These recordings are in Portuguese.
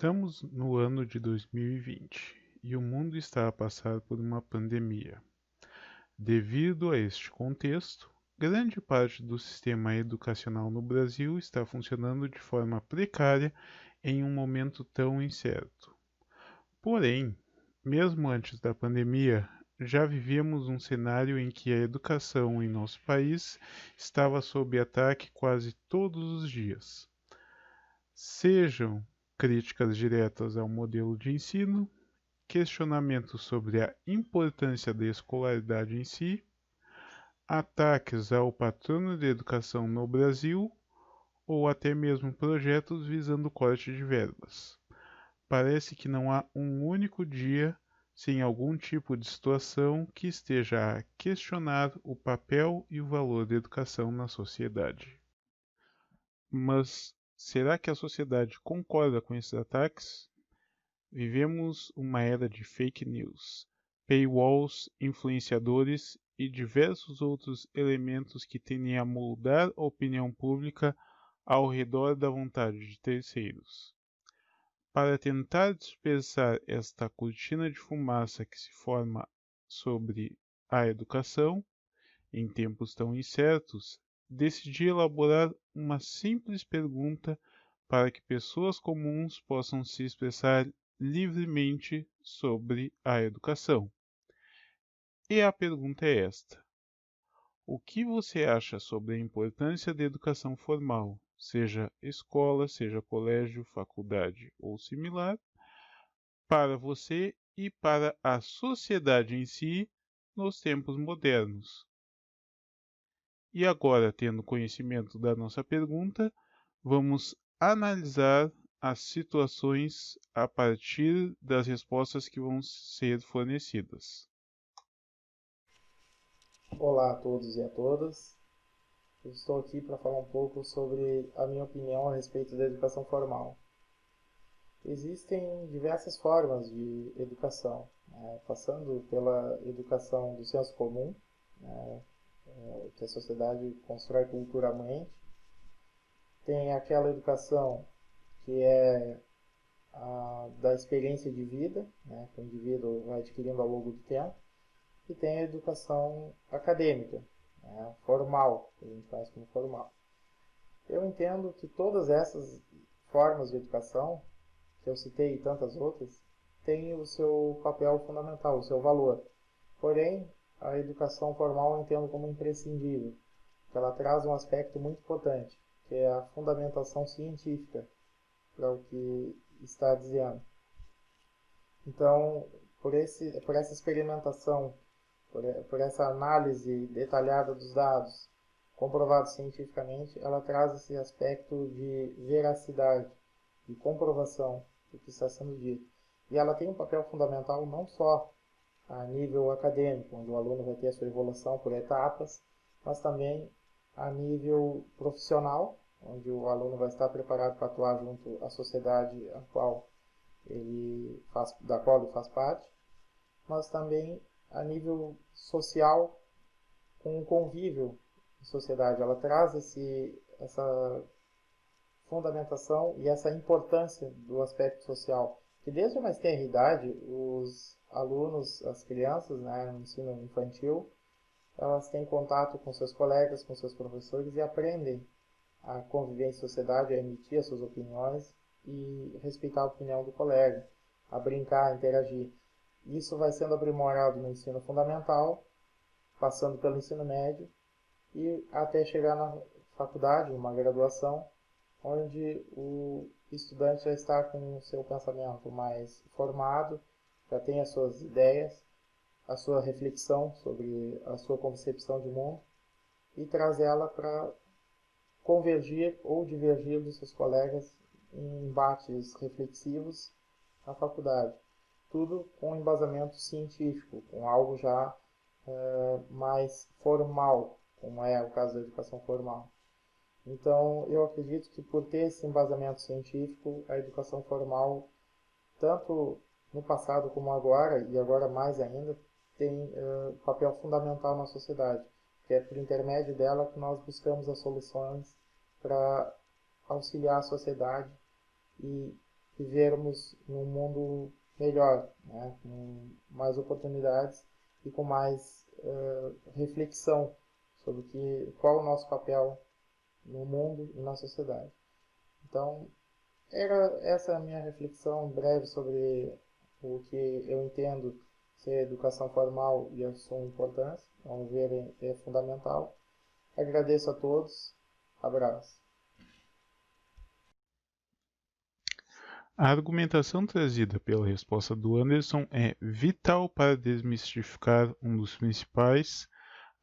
Estamos no ano de 2020 e o mundo está a passar por uma pandemia. Devido a este contexto, grande parte do sistema educacional no Brasil está funcionando de forma precária em um momento tão incerto. Porém, mesmo antes da pandemia, já vivíamos um cenário em que a educação em nosso país estava sob ataque quase todos os dias. Sejam críticas diretas ao modelo de ensino, questionamentos sobre a importância da escolaridade em si, ataques ao patrono de educação no Brasil ou até mesmo projetos visando corte de verbas. Parece que não há um único dia sem algum tipo de situação que esteja a questionar o papel e o valor da educação na sociedade. Mas será que a sociedade concorda com esses ataques? Vivemos uma era de fake news, paywalls, influenciadores e diversos outros elementos que tendem a moldar a opinião pública ao redor da vontade de terceiros. Para tentar dispersar esta cortina de fumaça que se forma sobre a educação, em tempos tão incertos, decidi elaborar uma simples pergunta para que pessoas comuns possam se expressar livremente sobre a educação. E a pergunta é esta: o que você acha sobre a importância da educação formal, seja escola, seja colégio, faculdade ou similar, para você e para a sociedade em si nos tempos modernos? E agora, tendo conhecimento da nossa pergunta, vamos analisar as situações a partir das respostas que vão ser fornecidas. Olá a todos e a todas. Eu estou aqui para falar um pouco sobre a minha opinião a respeito da educação formal. Existem diversas formas de educação, passando pela educação do senso comum, né, que a sociedade constrói culturalmente. Tem aquela educação que é da experiência de vida, né, que o indivíduo vai adquirindo ao longo do tempo. E tem a educação acadêmica, né, formal, que a gente faz como formal. Eu entendo que todas essas formas de educação, que eu citei e tantas outras, têm o seu papel fundamental, o seu valor. Porém, a educação formal eu entendo como imprescindível, porque ela traz um aspecto muito importante, que é a fundamentação científica para o que está dizendo. Então, por essa experimentação, por essa análise detalhada dos dados, comprovados cientificamente, ela traz esse aspecto de veracidade, de comprovação do que está sendo dito. E ela tem um papel fundamental não só a nível acadêmico, onde o aluno vai ter a sua evolução por etapas, mas também a nível profissional, onde o aluno vai estar preparado para atuar junto à sociedade da qual ele faz parte, mas também a nível social, com o convívio em sociedade. Ela traz essa fundamentação e essa importância do aspecto social, que desde a mais tenra idade, os alunos, as crianças, né, no ensino infantil, elas têm contato com seus colegas, com seus professores e aprendem a conviver em sociedade, a emitir as suas opiniões e respeitar a opinião do colega, a brincar, a interagir. Isso vai sendo aprimorado no ensino fundamental, passando pelo ensino médio e até chegar na faculdade, uma graduação, onde o estudante já está com o seu pensamento mais formado, já tem as suas ideias, a sua reflexão sobre a sua concepção de mundo e traz ela para convergir ou divergir dos seus colegas em embates reflexivos na faculdade. Tudo com embasamento científico, com algo já mais formal, como é o caso da educação formal. Então, eu acredito que por ter esse embasamento científico, a educação formal, tanto no passado como agora, e agora mais ainda, tem um papel fundamental na sociedade, que é por intermédio dela que nós buscamos as soluções para auxiliar a sociedade e vivermos num mundo melhor, né? Com mais oportunidades e com mais reflexão sobre qual é o nosso papel no mundo e na sociedade. Então, era essa a minha reflexão breve sobre o que eu entendo ser educação formal e a sua importância. Vamos ver, é fundamental. Agradeço a todos. Abraço. A argumentação trazida pela resposta do Anderson é vital para desmistificar um dos principais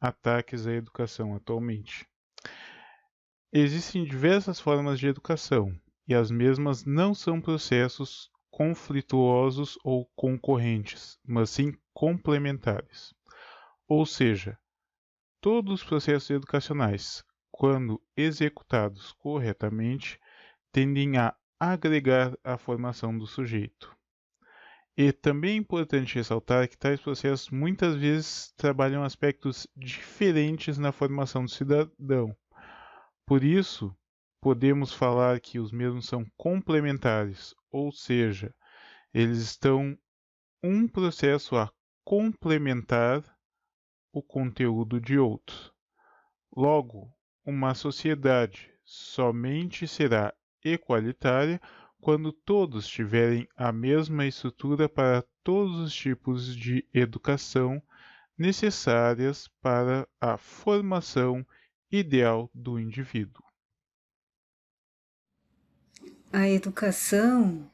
ataques à educação atualmente. Existem diversas formas de educação, e as mesmas não são processos conflituosos ou concorrentes, mas sim complementares. Ou seja, todos os processos educacionais, quando executados corretamente, tendem a agregar a formação do sujeito. E também é importante ressaltar que tais processos muitas vezes trabalham aspectos diferentes na formação do cidadão. Por isso, podemos falar que os mesmos são complementares, ou seja, eles estão um processo a complementar o conteúdo de outro. Logo, uma sociedade somente será equalitária quando todos tiverem a mesma estrutura para todos os tipos de educação necessárias para a formação ideal do indivíduo. A educação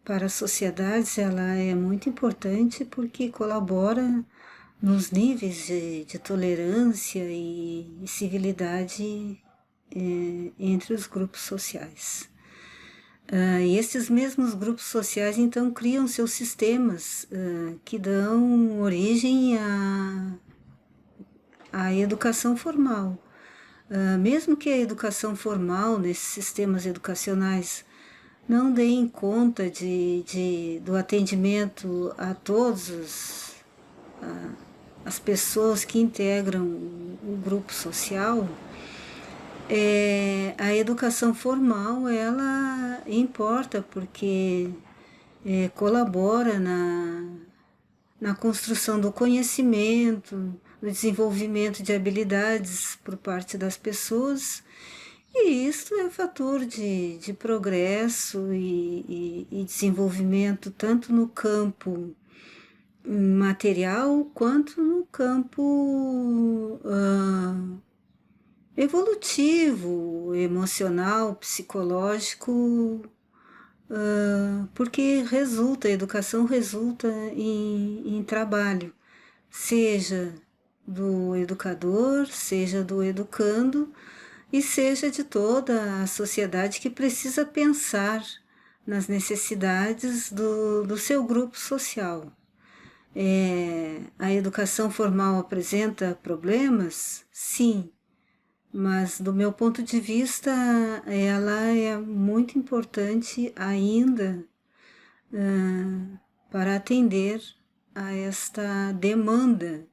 para as sociedades ela é muito importante porque colabora nos níveis de tolerância e civilidade entre os grupos sociais. E esses mesmos grupos sociais, então, criam seus sistemas que dão origem à educação formal. Mesmo que a educação formal, nesses sistemas educacionais, não deem conta do atendimento a todos as pessoas que integram o grupo social, a educação formal ela importa porque colabora na construção do conhecimento, no desenvolvimento de habilidades por parte das pessoas, e isso é fator de progresso e desenvolvimento tanto no campo material quanto no campo evolutivo, emocional, psicológico, porque a educação resulta em trabalho, seja do educador, seja do educando e seja de toda a sociedade que precisa pensar nas necessidades do seu grupo social. A educação formal apresenta problemas? Sim, mas do meu ponto de vista ela é muito importante ainda para atender a esta demanda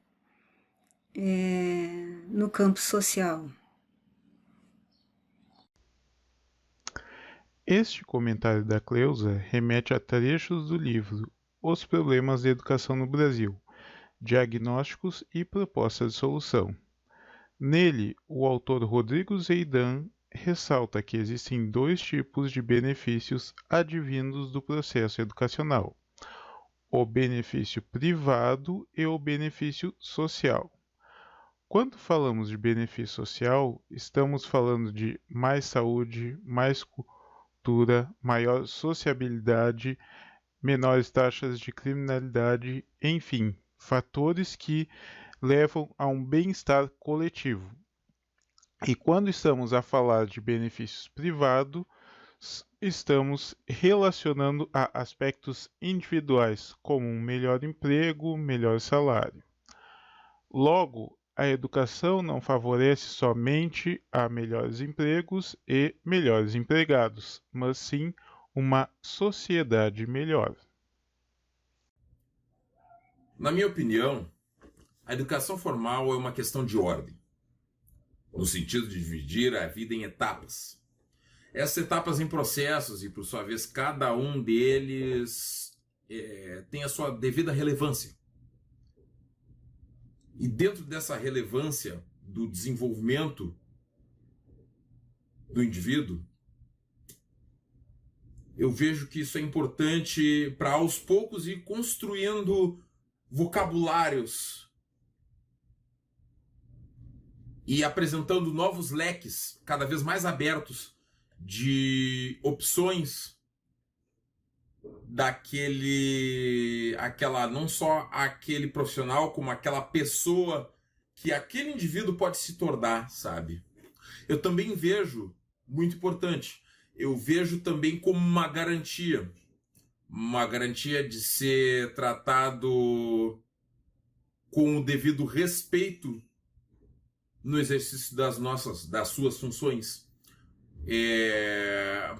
no campo social. Este comentário da Cleusa remete a trechos do livro Os Problemas da Educação no Brasil, Diagnósticos e Propostas de Solução. Nele, o autor Rodrigo Zeidan ressalta que existem dois tipos de benefícios advindos do processo educacional: o benefício privado e o benefício social. Quando falamos de benefício social, estamos falando de mais saúde, mais cultura, maior sociabilidade, menores taxas de criminalidade, enfim, fatores que levam a um bem-estar coletivo. E quando estamos a falar de benefícios privados, estamos relacionando a aspectos individuais, como um melhor emprego, melhor salário. Logo, a educação não favorece somente a melhores empregos e melhores empregados, mas sim uma sociedade melhor. Na minha opinião, a educação formal é uma questão de ordem, no sentido de dividir a vida em etapas. essas etapas em processos e, por sua vez, cada um deles tem a sua devida relevância. E dentro dessa relevância do desenvolvimento do indivíduo, eu vejo que isso é importante para aos poucos ir construindo vocabulários e apresentando novos leques cada vez mais abertos de opções não só aquele profissional, como aquela pessoa que aquele indivíduo pode se tornar, sabe? Eu também vejo, muito importante, eu vejo também como uma garantia de ser tratado com o devido respeito no exercício das suas funções.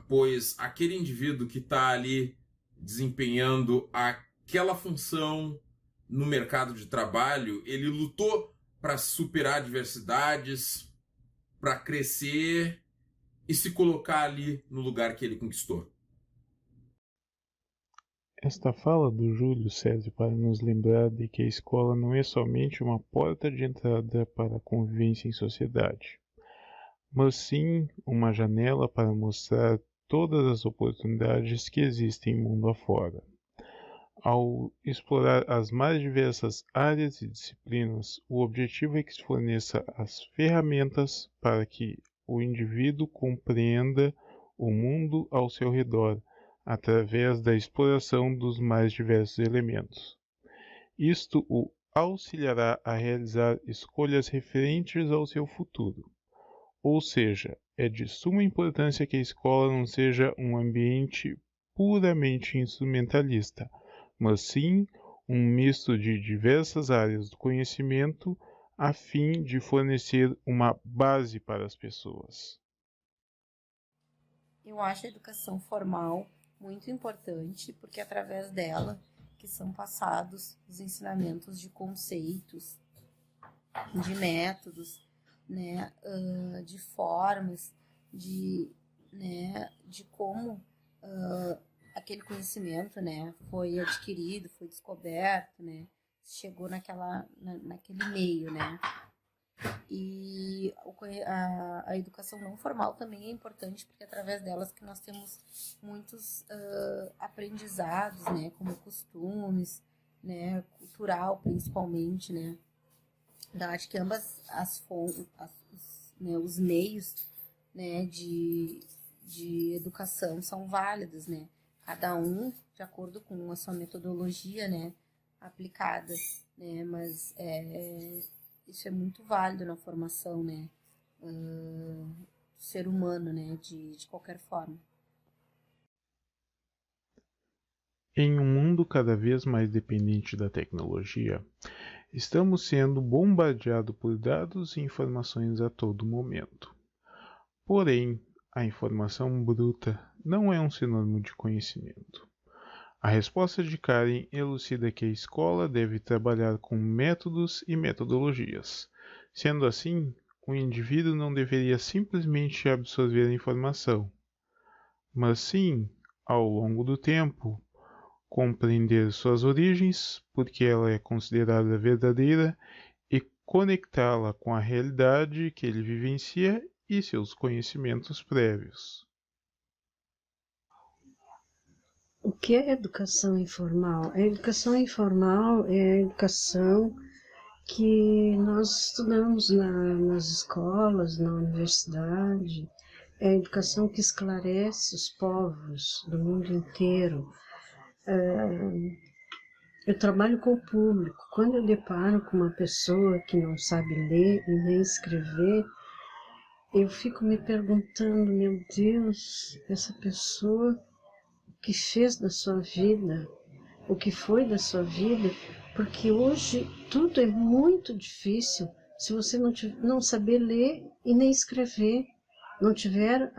Pois aquele indivíduo que está ali desempenhando aquela função no mercado de trabalho, ele lutou para superar adversidades, para crescer e se colocar ali no lugar que ele conquistou. Esta fala do Júlio serve para nos lembrar de que a escola não é somente uma porta de entrada para a convivência em sociedade, mas sim uma janela para mostrar todas as oportunidades que existem mundo afora. Ao explorar as mais diversas áreas e disciplinas, o objetivo é que se forneça as ferramentas para que o indivíduo compreenda o mundo ao seu redor, através da exploração dos mais diversos elementos. Isto o auxiliará a realizar escolhas referentes ao seu futuro. Ou seja, é de suma importância que a escola não seja um ambiente puramente instrumentalista, mas sim um misto de diversas áreas do conhecimento a fim de fornecer uma base para as pessoas. Eu acho a educação formal muito importante, porque através dela que são passados os ensinamentos de conceitos, de métodos, né, de formas, de como aquele conhecimento, né, foi adquirido, foi descoberto, né, chegou naquele meio, né. E a educação não formal também é importante, porque através delas que nós temos muitos aprendizados, né, como costumes, né, cultural principalmente, né. Acho que ambas os meios, né, de educação são válidos, né, cada um de acordo com a sua metodologia, né, aplicada, né, mas isso é muito válido na formação, né, do ser humano, né, de qualquer forma. Em um mundo cada vez mais dependente da tecnologia, estamos sendo bombardeados por dados e informações a todo momento. Porém, a informação bruta não é um sinônimo de conhecimento. A resposta de Karen elucida que a escola deve trabalhar com métodos e metodologias. Sendo assim, o indivíduo não deveria simplesmente absorver a informação, mas sim, ao longo do tempo, compreender suas origens, porque ela é considerada verdadeira, e conectá-la com a realidade que ele vivencia e seus conhecimentos prévios. O que é educação informal? A educação informal é a educação que nós estudamos nas escolas, na universidade. É a educação que esclarece os povos do mundo inteiro. Eu trabalho com o público. Quando eu deparo com uma pessoa que não sabe ler e nem escrever, eu fico me perguntando, meu Deus, essa pessoa, o que fez da sua vida, o que foi da sua vida, porque hoje tudo é muito difícil se você não saber ler e nem escrever, não tiver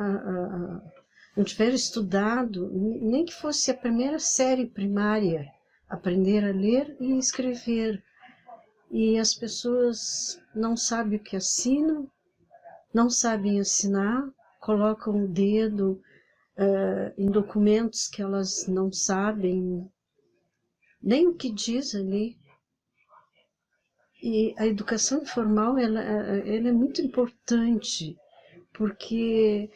estudado, nem que fosse a primeira série primária, aprender a ler e escrever. E as pessoas não sabem o que assinam, não sabem assinar, colocam o dedo em documentos que elas não sabem nem o que diz ali. E a educação informal ela é muito importante, porque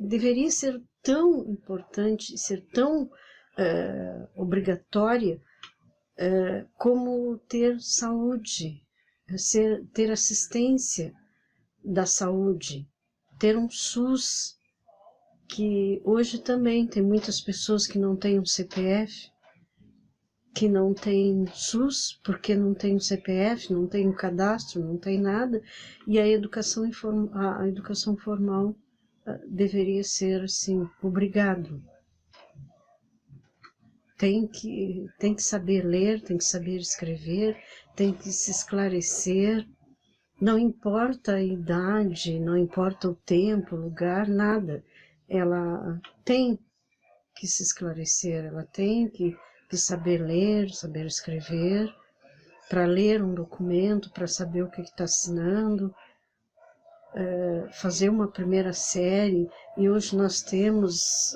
deveria ser tão importante, ser tão obrigatória como ter saúde, ter assistência da saúde, ter um SUS, que hoje também tem muitas pessoas que não têm um CPF, que não tem SUS, porque não tem um CPF, não tem um cadastro, não tem nada, e a educação formal deveria ser assim, obrigado. Tem que saber ler, tem que saber escrever, tem que se esclarecer, não importa a idade, não importa o tempo, o lugar, nada. Ela tem que se esclarecer, ela tem que saber ler, saber escrever, para ler um documento, para saber o que está assinando, fazer uma primeira série. E hoje nós temos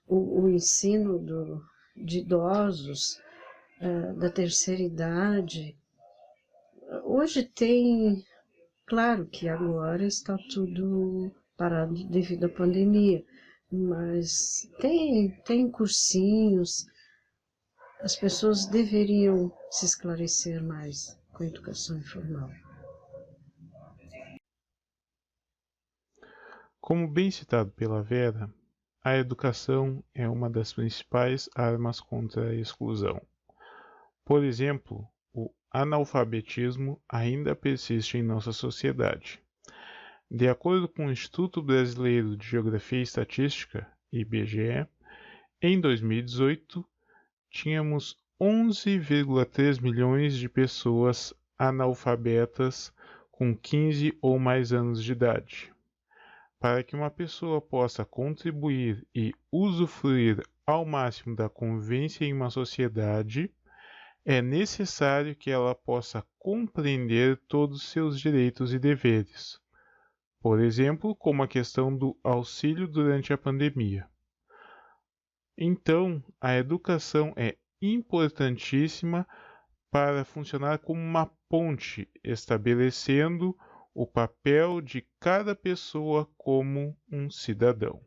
o ensino de idosos, da terceira idade. Hoje tem, claro que agora está tudo parado devido à pandemia, mas tem cursinhos. As pessoas deveriam se esclarecer mais com a educação informal. Como bem citado pela Vera, a educação é uma das principais armas contra a exclusão. Por exemplo, o analfabetismo ainda persiste em nossa sociedade. De acordo com o Instituto Brasileiro de Geografia e Estatística, IBGE, em 2018, tínhamos 11,3 milhões de pessoas analfabetas com 15 ou mais anos de idade. Para que uma pessoa possa contribuir e usufruir ao máximo da convivência em uma sociedade, é necessário que ela possa compreender todos os seus direitos e deveres. Por exemplo, como a questão do auxílio durante a pandemia. Então, a educação é importantíssima para funcionar como uma ponte, estabelecendo o papel de cada pessoa como um cidadão.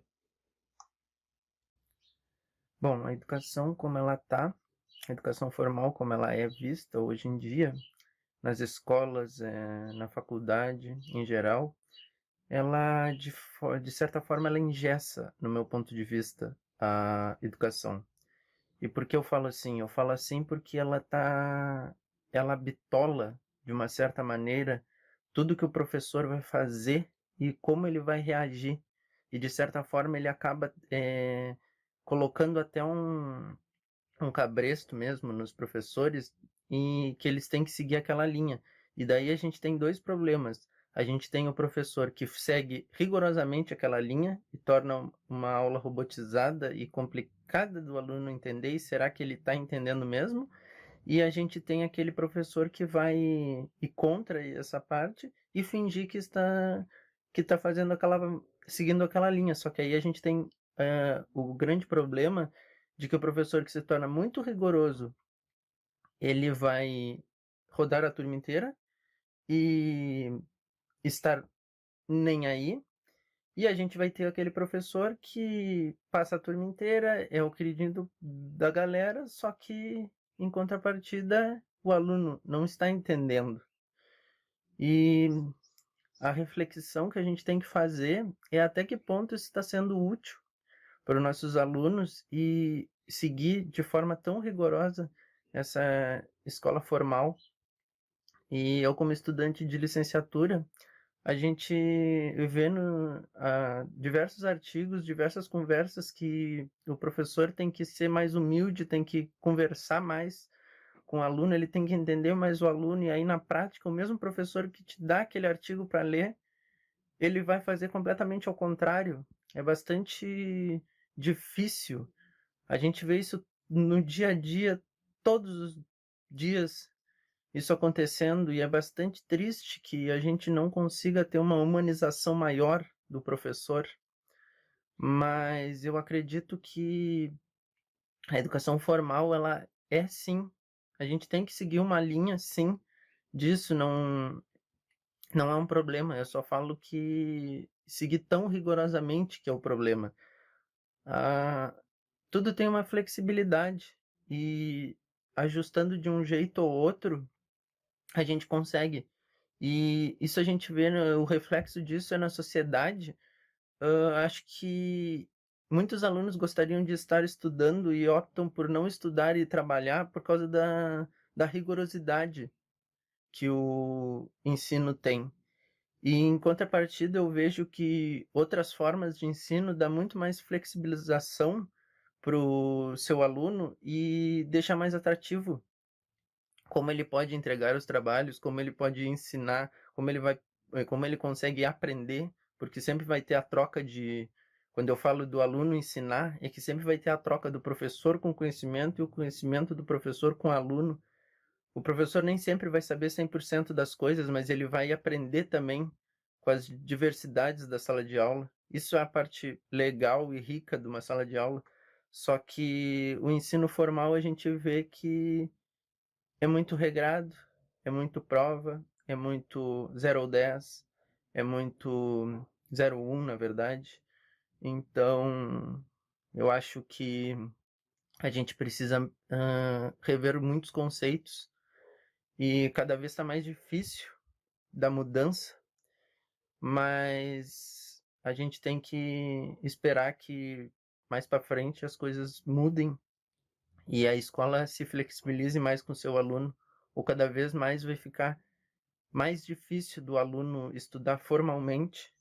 Bom, a educação como ela está, a educação formal como ela é vista hoje em dia, nas escolas, na faculdade em geral, ela de certa forma ela engessa, no meu ponto de vista, a educação. E por que eu falo assim? Eu falo assim porque ela bitola de uma certa maneira tudo que o professor vai fazer e como ele vai reagir. E de certa forma ele acaba colocando até um cabresto mesmo nos professores e que eles têm que seguir aquela linha. E daí a gente tem dois problemas. A gente tem o professor que segue rigorosamente aquela linha e torna uma aula robotizada e complicada do aluno entender, e será que ele está entendendo mesmo? E a gente tem aquele professor que vai ir contra essa parte e fingir que está seguindo aquela linha. Só que aí a gente tem o grande problema de que o professor que se torna muito rigoroso, ele vai rodar a turma inteira e estar nem aí, e a gente vai ter aquele professor que passa a turma inteira, é o queridinho da galera, só que em contrapartida o aluno não está entendendo. E a reflexão que a gente tem que fazer é até que ponto isso está sendo útil para os nossos alunos e seguir de forma tão rigorosa essa escola formal. E eu, como estudante de licenciatura, a gente vê diversos artigos, diversas conversas que o professor tem que ser mais humilde, tem que conversar mais com o aluno, ele tem que entender mais o aluno, e aí na prática o mesmo professor que te dá aquele artigo para ler, ele vai fazer completamente ao contrário. É bastante difícil. A gente vê isso no dia a dia, todos os dias, isso acontecendo e é bastante triste que a gente não consiga ter uma humanização maior do professor, mas eu acredito que a educação formal, ela é sim, a gente tem que seguir uma linha sim disso, não é um problema, eu só falo que seguir tão rigorosamente que é o problema. Ah, tudo tem uma flexibilidade e ajustando de um jeito ou outro, a gente consegue. E isso a gente vê, o reflexo disso é na sociedade. Acho que muitos alunos gostariam de estar estudando e optam por não estudar e trabalhar por causa da rigorosidade que o ensino tem. E em contrapartida, eu vejo que outras formas de ensino dão muito mais flexibilização para o seu aluno e deixa mais atrativo como ele pode entregar os trabalhos, como ele pode ensinar, como ele consegue aprender, porque sempre vai ter a troca de, quando eu falo do aluno ensinar, é que sempre vai ter a troca do professor com conhecimento e o conhecimento do professor com o aluno. O professor nem sempre vai saber 100% das coisas, mas ele vai aprender também com as diversidades da sala de aula. Isso é a parte legal e rica de uma sala de aula. Só que o ensino formal a gente vê que é muito regrado, é muito prova, é muito 0 ou 10, é muito 0 ou 1, na verdade. Então, eu acho que a gente precisa rever muitos conceitos e cada vez está mais difícil da mudança, mas a gente tem que esperar que mais para frente as coisas mudem e a escola se flexibilize mais com o seu aluno, ou cada vez mais vai ficar mais difícil do aluno estudar formalmente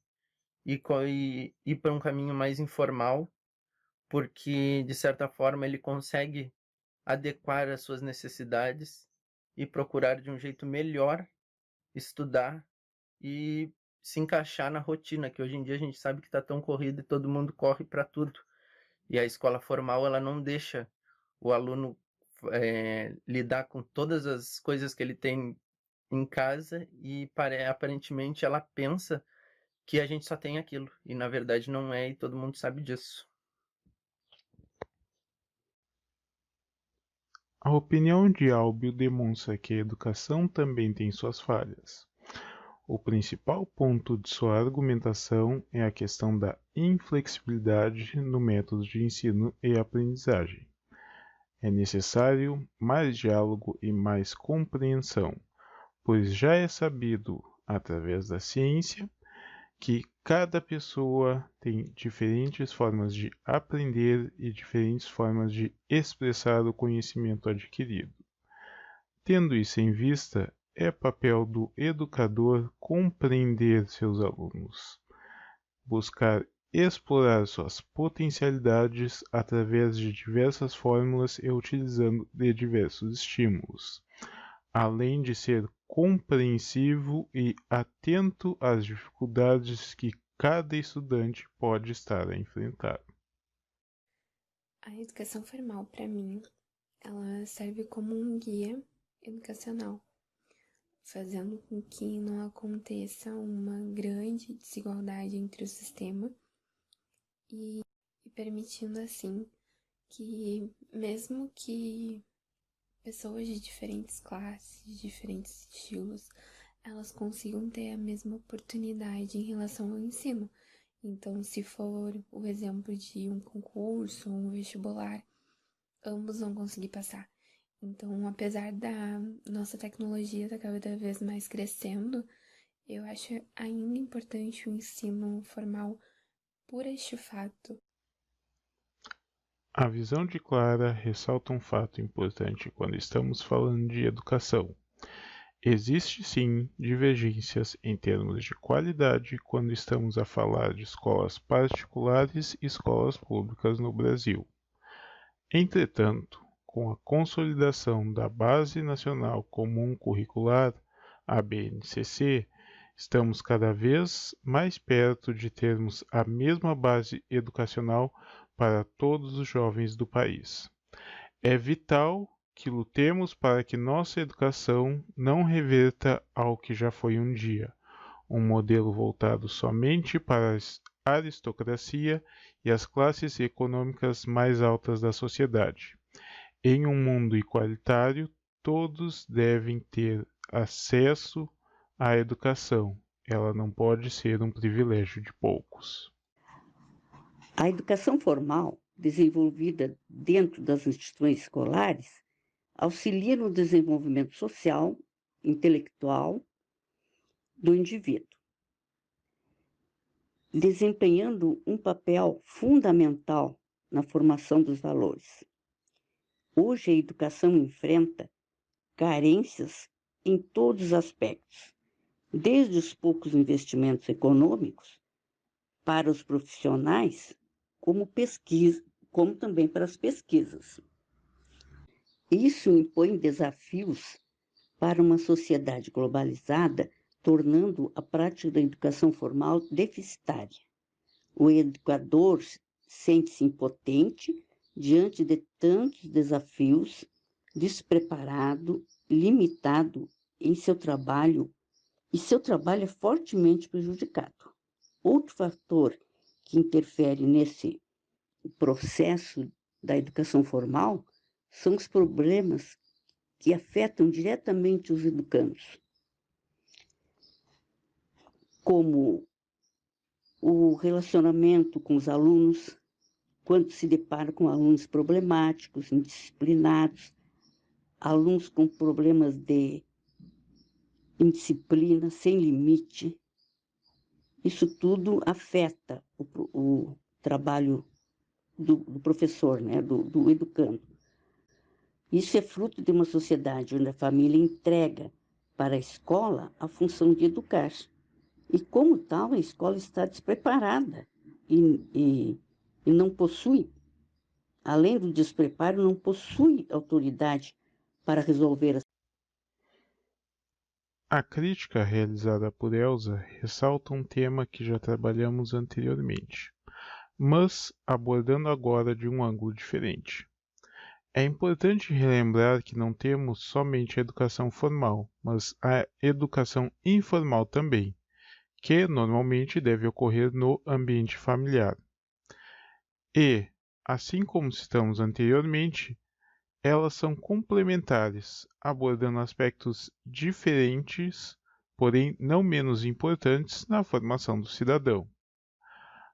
e ir para um caminho mais informal, porque de certa forma ele consegue adequar as suas necessidades e procurar de um jeito melhor estudar e se encaixar na rotina, que hoje em dia a gente sabe que está tão corrido e todo mundo corre para tudo. E a escola formal ela não deixa o aluno lidar com todas as coisas que ele tem em casa e aparentemente ela pensa que a gente só tem aquilo e na verdade não é e todo mundo sabe disso. A opinião de Álbio demonstra que a educação também tem suas falhas. O principal ponto de sua argumentação é a questão da inflexibilidade no método de ensino e aprendizagem. É necessário mais diálogo e mais compreensão, pois já é sabido, através da ciência, que cada pessoa tem diferentes formas de aprender e diferentes formas de expressar o conhecimento adquirido. Tendo isso em vista, é papel do educador compreender seus alunos, buscar explorar suas potencialidades através de diversas fórmulas e utilizando de diversos estímulos, além de ser compreensivo e atento às dificuldades que cada estudante pode estar a enfrentar. A educação formal, para mim, ela serve como um guia educacional, fazendo com que não aconteça uma grande desigualdade entre o sistema e permitindo, assim, que mesmo que pessoas de diferentes classes, de diferentes estilos, elas consigam ter a mesma oportunidade em relação ao ensino. Então, se for o exemplo de um concurso ou um vestibular, ambos vão conseguir passar. Então, apesar da nossa tecnologia estar cada vez mais crescendo, eu acho ainda importante o ensino formal por este fato. A visão de Clara ressalta um fato importante quando estamos falando de educação. Existe sim divergências em termos de qualidade quando estamos a falar de escolas particulares e escolas públicas no Brasil. Entretanto, com a consolidação da Base Nacional Comum Curricular, a BNCC, estamos cada vez mais perto de termos a mesma base educacional para todos os jovens do país. É vital que lutemos para que nossa educação não reverta ao que já foi um dia, um modelo voltado somente para a aristocracia e as classes econômicas mais altas da sociedade. Em um mundo igualitário, todos devem ter acesso à educação. Ela não pode ser um privilégio de poucos. A educação formal, desenvolvida dentro das instituições escolares, auxilia no desenvolvimento social, intelectual do indivíduo, desempenhando um papel fundamental na formação dos valores. Hoje a educação enfrenta carências em todos os aspectos, desde os poucos investimentos econômicos para os profissionais, como também para as pesquisas. Isso impõe desafios para uma sociedade globalizada, tornando a prática da educação formal deficitária. O educador sente-se impotente diante de tantos desafios, despreparado, limitado em seu trabalho, e seu trabalho é fortemente prejudicado. Outro fator que interfere nesse processo da educação formal são os problemas que afetam diretamente os educandos, como o relacionamento com os alunos, quando se depara com alunos problemáticos, indisciplinados, alunos com problemas de indisciplina, sem limite. Isso tudo afeta o trabalho do professor, né, do educando. Isso é fruto de uma sociedade onde a família entrega para a escola a função de educar. E, como tal, a escola está despreparada e não possui, além do despreparo, não possui autoridade para resolver. A crítica realizada por Elsa ressalta um tema que já trabalhamos anteriormente, mas abordando agora de um ângulo diferente. É importante relembrar que não temos somente a educação formal, mas a educação informal também, que normalmente deve ocorrer no ambiente familiar. E, assim como citamos anteriormente, elas são complementares, abordando aspectos diferentes, porém não menos importantes na formação do cidadão.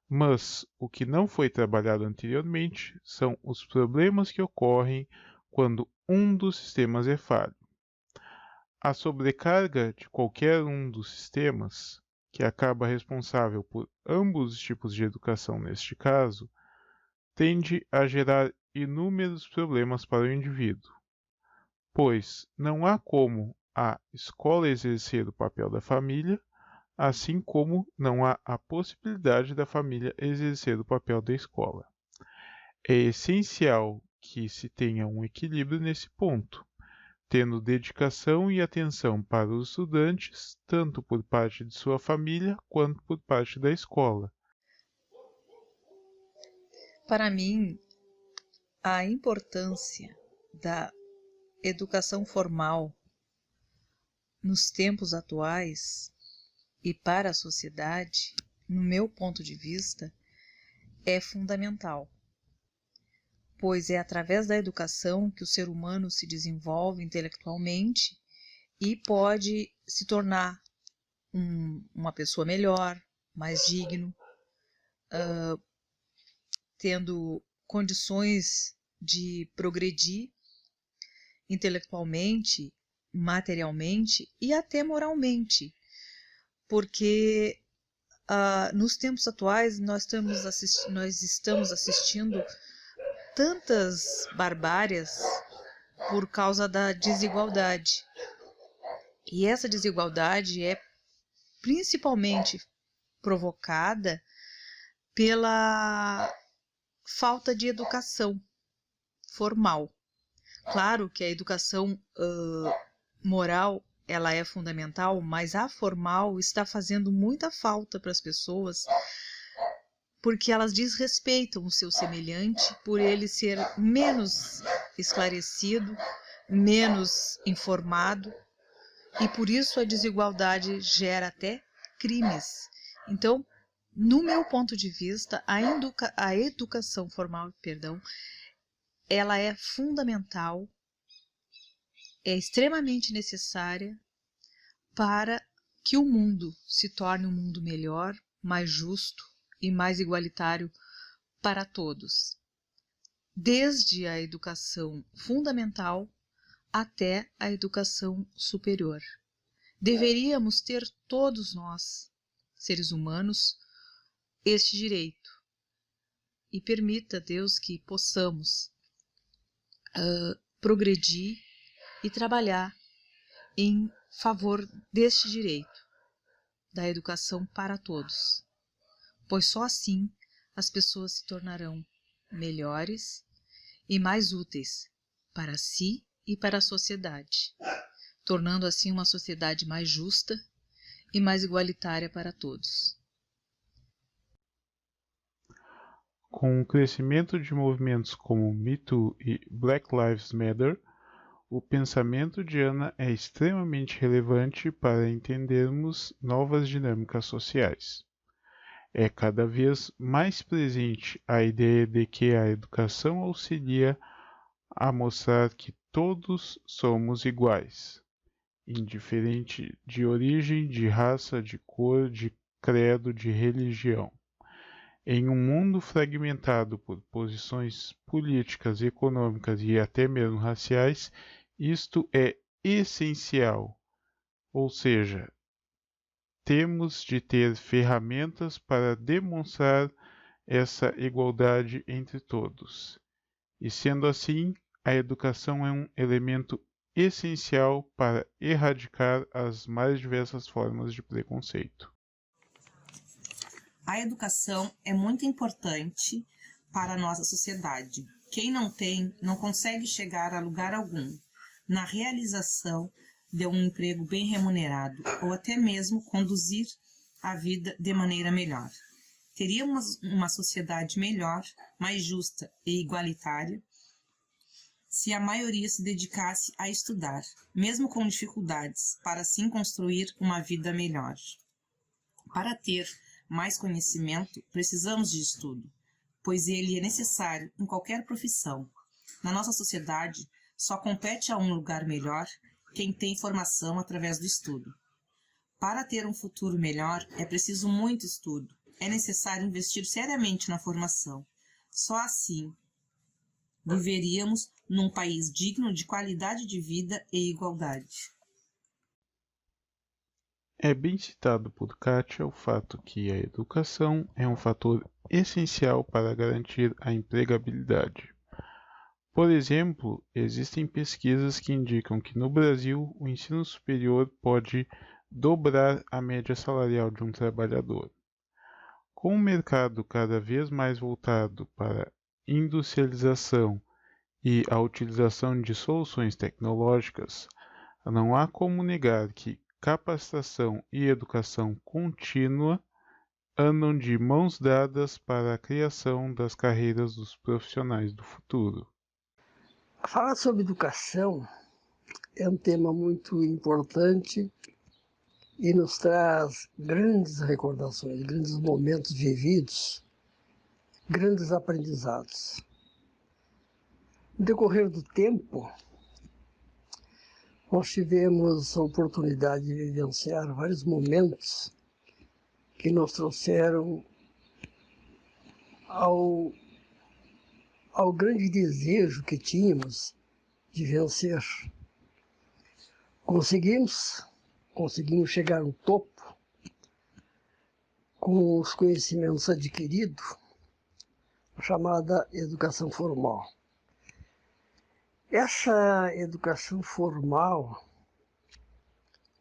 Mas o que não foi trabalhado anteriormente são os problemas que ocorrem quando um dos sistemas é falho. A sobrecarga de qualquer um dos sistemas, que acaba responsável por ambos os tipos de educação neste caso, tende a gerar inúmeros problemas para o indivíduo, pois não há como a escola exercer o papel da família, assim como não há a possibilidade da família exercer o papel da escola. É essencial que se tenha um equilíbrio nesse ponto, tendo dedicação e atenção para os estudantes, tanto por parte de sua família quanto por parte da escola. Para mim, a importância da educação formal nos tempos atuais e para a sociedade, no meu ponto de vista, é fundamental, pois é através da educação que o ser humano se desenvolve intelectualmente e pode se tornar uma pessoa melhor, mais digno, tendo condições de progredir intelectualmente, materialmente e até moralmente, porque nos tempos atuais nós estamos assistindo tantas barbárias por causa da desigualdade. E essa desigualdade é principalmente provocada pela falta de educação formal. Claro que a educação moral ela é fundamental, mas a formal está fazendo muita falta para as pessoas, porque elas desrespeitam o seu semelhante por ele ser menos esclarecido, menos informado, e por isso a desigualdade gera até crimes. Então, no meu ponto de vista, a educação formal, ela é fundamental, é extremamente necessária para que o mundo se torne um mundo melhor, mais justo e mais igualitário para todos, desde a educação fundamental até a educação superior. Deveríamos ter todos nós, seres humanos, este direito, e permita, Deus, que possamos progredir e trabalhar em favor deste direito, da educação para todos, pois só assim as pessoas se tornarão melhores e mais úteis para si e para a sociedade, tornando assim uma sociedade mais justa e mais igualitária para todos. Com o crescimento de movimentos como Me Too e Black Lives Matter, o pensamento de Ana é extremamente relevante para entendermos novas dinâmicas sociais. É cada vez mais presente a ideia de que a educação auxilia a mostrar que todos somos iguais, indiferente de origem, de raça, de cor, de credo, de religião. Em um mundo fragmentado por posições políticas, econômicas e até mesmo raciais, isto é essencial, ou seja, temos de ter ferramentas para demonstrar essa igualdade entre todos. E sendo assim, a educação é um elemento essencial para erradicar as mais diversas formas de preconceito. A educação é muito importante para a nossa sociedade. Quem não tem, não consegue chegar a lugar algum na realização de um emprego bem remunerado ou até mesmo conduzir a vida de maneira melhor. Teríamos uma sociedade melhor, mais justa e igualitária se a maioria se dedicasse a estudar, mesmo com dificuldades, para assim construir uma vida melhor. Para ter mais conhecimento, precisamos de estudo, pois ele é necessário em qualquer profissão. Na nossa sociedade, só compete a um lugar melhor quem tem formação através do estudo. Para ter um futuro melhor, é preciso muito estudo. É necessário investir seriamente na formação. Só assim viveríamos num país digno de qualidade de vida e igualdade. É bem citado por Kátia o fato que a educação é um fator essencial para garantir a empregabilidade. Por exemplo, existem pesquisas que indicam que no Brasil o ensino superior pode dobrar a média salarial de um trabalhador. Com o mercado cada vez mais voltado para industrialização e a utilização de soluções tecnológicas, não há como negar que capacitação e educação contínua andam de mãos dadas para a criação das carreiras dos profissionais do futuro. Falar sobre educação é um tema muito importante e nos traz grandes recordações, grandes momentos vividos, grandes aprendizados. No decorrer do tempo, nós tivemos a oportunidade de vivenciar vários momentos que nos trouxeram ao grande desejo que tínhamos de vencer. Conseguimos chegar no topo com os conhecimentos adquiridos, a chamada educação formal. Essa educação formal,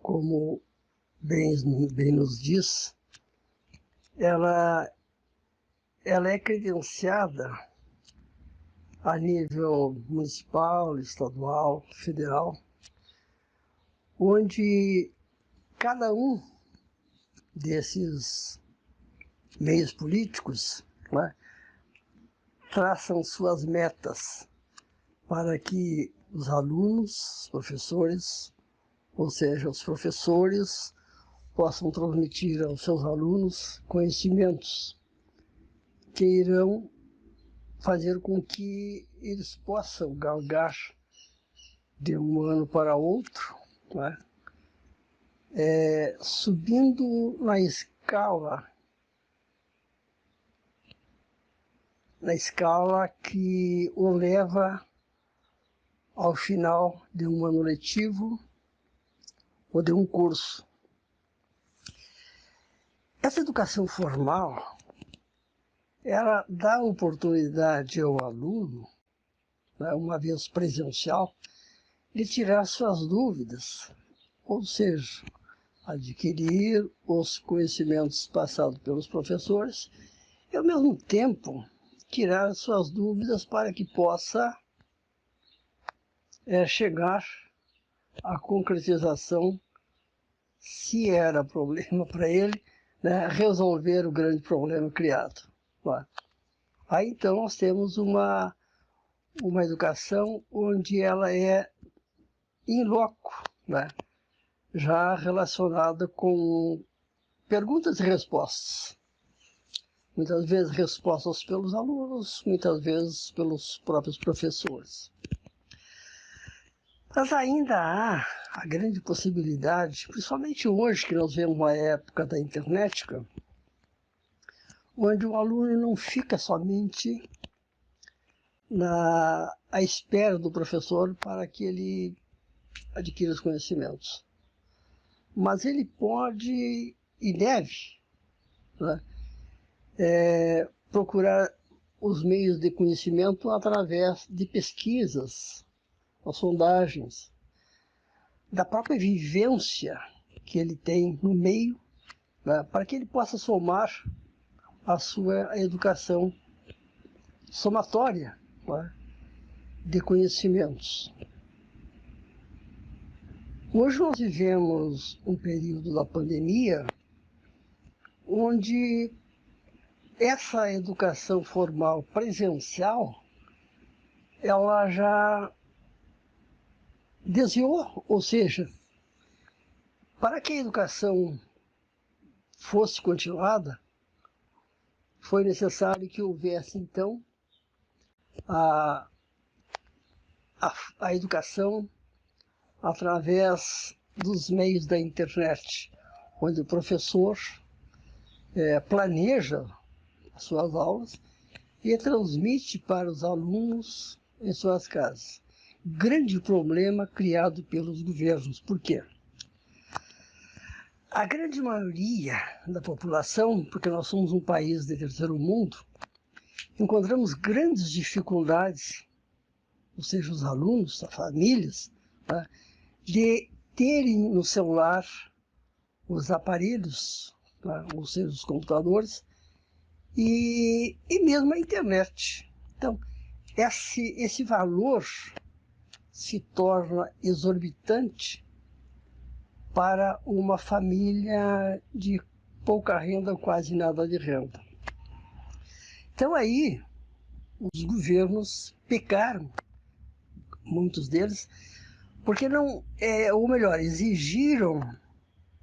como bem nos diz, ela é credenciada a nível municipal, estadual, federal, onde cada um desses meios políticos, né, traçam suas metas para que os alunos, os professores, ou seja, os professores possam transmitir aos seus alunos conhecimentos que irão fazer com que eles possam galgar de um ano para outro, né? Subindo na escala que o leva ao final de um ano letivo ou de um curso. Essa educação formal, ela dá oportunidade ao aluno, né, uma vez presencial, de tirar suas dúvidas, ou seja, adquirir os conhecimentos passados pelos professores e, ao mesmo tempo, tirar suas dúvidas para que possa chegar à concretização, se era problema para ele, né, resolver o grande problema criado. Né? Aí então nós temos uma educação onde ela é in loco, né? Já relacionada com perguntas e respostas. Muitas vezes respostas pelos alunos, muitas vezes pelos próprios professores. Mas ainda há a grande possibilidade, principalmente hoje que nós vemos uma época da internet, onde o aluno não fica somente à espera do professor para que ele adquira os conhecimentos. Mas ele pode e deve, né, procurar os meios de conhecimento através de pesquisas, ou sondagens, da própria vivência que ele tem no meio, né, para que ele possa somar a sua educação somatória, né, de conhecimentos. Hoje nós vivemos um período da pandemia onde essa educação formal presencial, ela já desviou, ou seja, para que a educação fosse continuada, foi necessário que houvesse, então, a educação através dos meios da internet, onde o professor planeja as suas aulas e transmite para os alunos em suas casas. Grande problema criado pelos governos. Por quê? A grande maioria da população, porque nós somos um país de terceiro mundo, encontramos grandes dificuldades, ou seja, os alunos, as famílias, né, de terem no celular os aparelhos, né, ou seja, os computadores, e mesmo a internet. Então, esse valor se torna exorbitante para uma família de pouca renda ou quase nada de renda. Então aí os governos pecaram, muitos deles, porque não, ou melhor, exigiram,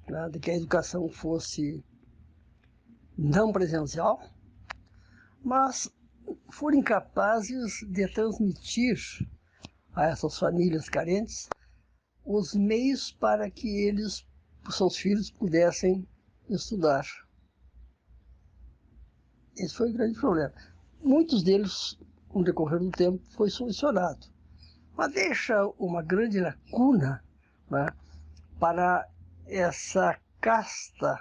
né, de que a educação fosse não presencial, mas foram incapazes de transmitir a essas famílias carentes os meios para que eles, seus filhos, pudessem estudar. Esse foi o grande problema. Muitos deles, com o decorrer do tempo, foi solucionado. Mas deixa uma grande lacuna, né, para essa casta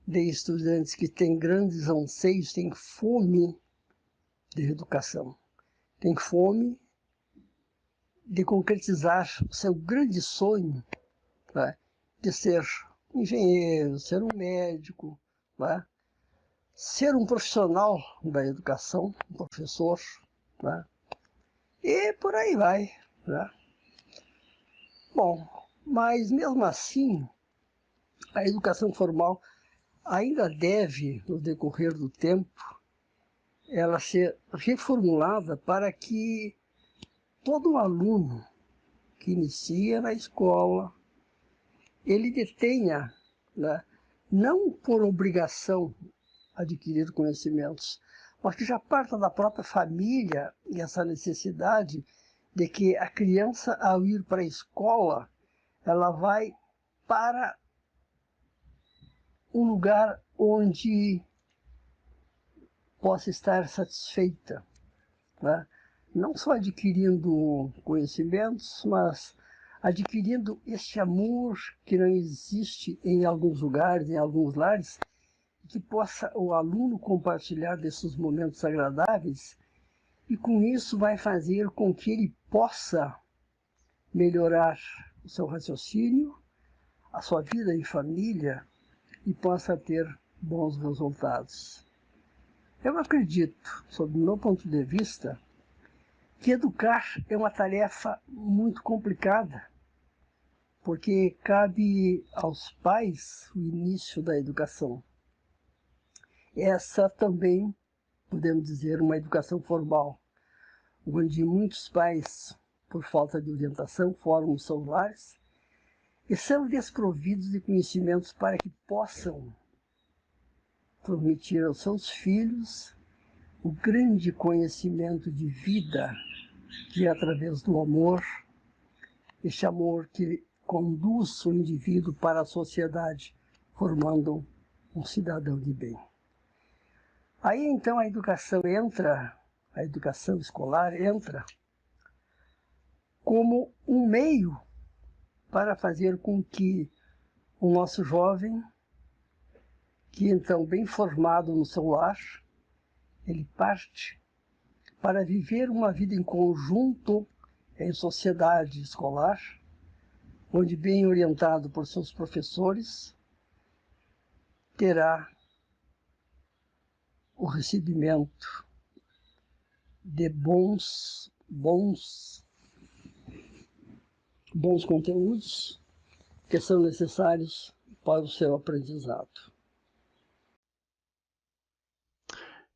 de estudantes que têm grandes anseios, têm fome de educação, têm fome de concretizar o seu grande sonho, né, de ser engenheiro, ser um médico, né, ser um profissional da educação, um professor, né, e por aí vai. Né. Bom, mas mesmo assim, a educação formal ainda deve, no decorrer do tempo, ela ser reformulada para que todo aluno que inicia na escola, ele detenha, né, não por obrigação adquirir conhecimentos, mas que já parta da própria família e essa necessidade de que a criança, ao ir para a escola, ela vai para um lugar onde possa estar satisfeita, né? Não só adquirindo conhecimentos, mas adquirindo este amor que não existe em alguns lugares, em alguns lares, que possa o aluno compartilhar desses momentos agradáveis, e com isso vai fazer com que ele possa melhorar o seu raciocínio, a sua vida em família, e possa ter bons resultados. Eu acredito, sob o meu ponto de vista, que educar é uma tarefa muito complicada, porque cabe aos pais o início da educação. Essa também, podemos dizer, uma educação formal, onde muitos pais, por falta de orientação, formam seus lares e são desprovidos de conhecimentos para que possam transmitir aos seus filhos o grande conhecimento de vida que é através do amor, este amor que conduz o indivíduo para a sociedade, formando um cidadão de bem. Aí então a educação escolar entra como um meio para fazer com que o nosso jovem, que então bem formado no seu lar, ele parte para viver uma vida em conjunto em sociedade escolar, onde bem orientado por seus professores, terá o recebimento de bons conteúdos que são necessários para o seu aprendizado.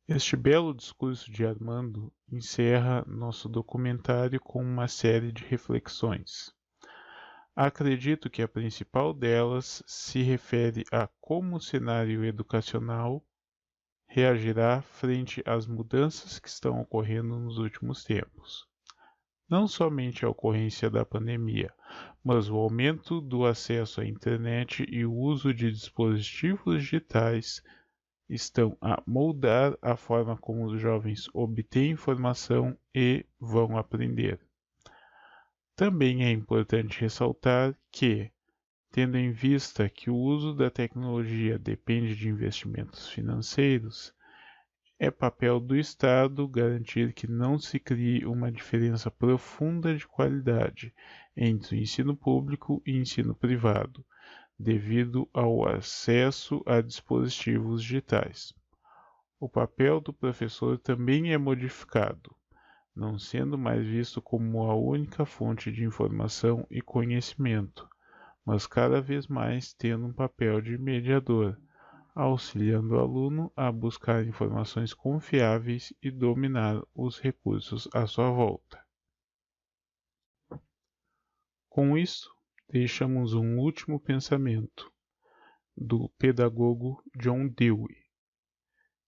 Este belo discurso de Armando encerra nosso documentário com uma série de reflexões. Acredito que a principal delas se refere a como o cenário educacional reagirá frente às mudanças que estão ocorrendo nos últimos tempos. Não somente a ocorrência da pandemia, mas o aumento do acesso à internet e o uso de dispositivos digitais estão a moldar a forma como os jovens obtêm informação e vão aprender. Também é importante ressaltar que, tendo em vista que o uso da tecnologia depende de investimentos financeiros, é papel do Estado garantir que não se crie uma diferença profunda de qualidade entre o ensino público e ensino privado, devido ao acesso a dispositivos digitais. O papel do professor também é modificado, não sendo mais visto como a única fonte de informação e conhecimento, mas cada vez mais tendo um papel de mediador, auxiliando o aluno a buscar informações confiáveis e dominar os recursos à sua volta. Com isso, deixamos um último pensamento do pedagogo John Dewey.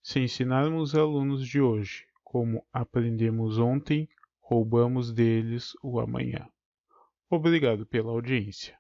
Se ensinarmos alunos de hoje como aprendemos ontem, roubamos deles o amanhã. Obrigado pela audiência.